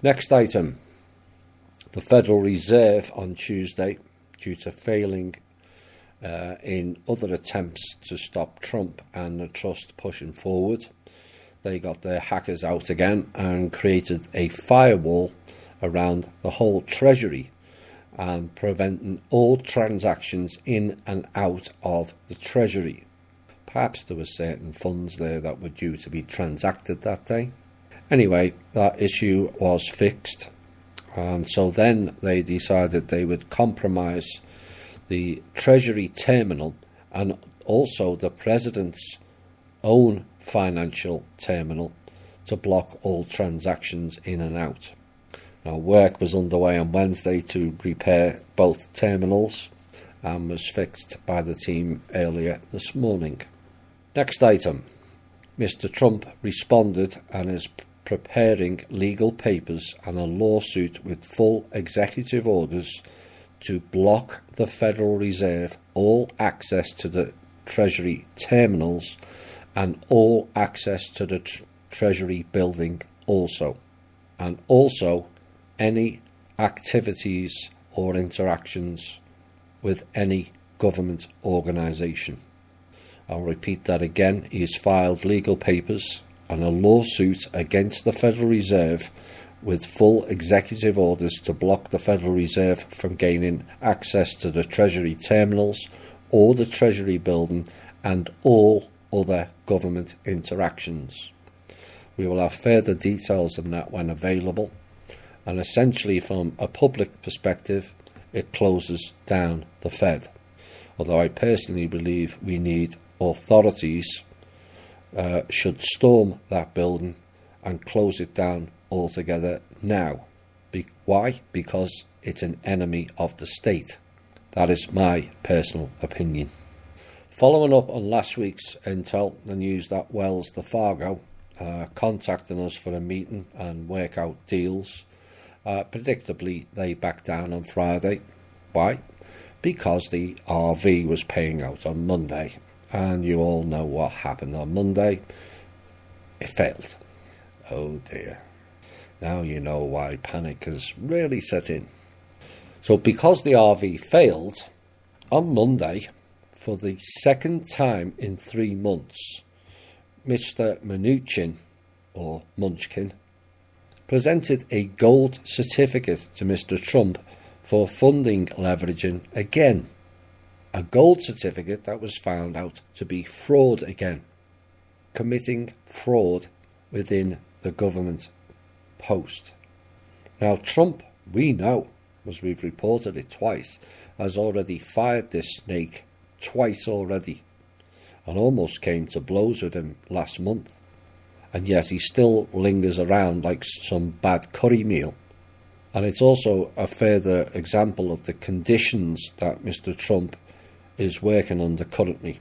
Next item. The Federal Reserve on Tuesday, due to failing in other attempts to stop Trump and the trust pushing forward, they got their hackers out again and created a firewall around the whole Treasury and preventing all transactions in and out of the Treasury. Perhaps there were certain funds there that were due to be transacted that day. Anyway, that issue was fixed, and so then they decided they would compromise the Treasury terminal and also the President's own financial terminal to block all transactions in and out. Now, work was underway on Wednesday to repair both terminals and was fixed by the team earlier this morning. Next item. Mr. Trump responded and is preparing legal papers and a lawsuit with full executive orders to block the Federal Reserve all access to the Treasury terminals and all access to the Treasury building also, and also any activities or interactions with any government organisation. I'll repeat that again. He has filed legal papers and a lawsuit against the Federal Reserve with full executive orders to block the Federal Reserve from gaining access to the Treasury terminals or the Treasury building and all other government interactions. We will have further details on that when available, and essentially from a public perspective it closes down the Fed, although I personally believe we need authorities should storm that building and close it down altogether now. Why? Because it's an enemy of the state. That is my personal opinion. Following up on last week's intel, the news that Wells Fargo contacting us for a meeting and work out deals. Predictably, they backed down on Friday. Why? Because the RV was paying out on Monday. And you all know what happened on Monday. It failed. Oh dear. Now you know why panic has really set in. So because the RV failed, on Monday, for the second time in 3 months, Mr. Mnuchin, or Munchkin, presented a gold certificate to Mr. Trump for funding leveraging again. A gold certificate that was found out to be fraud again, committing fraud within the government post. Now Trump, we know, as we've reported it twice, has already fired this snake twice already and almost came to blows with him last month. And yet he still lingers around like some bad curry meal. And it's also a further example of the conditions that Mr. Trump is working under currently.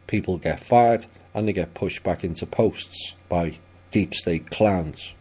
People get fired and they get pushed back into posts by deep state clowns.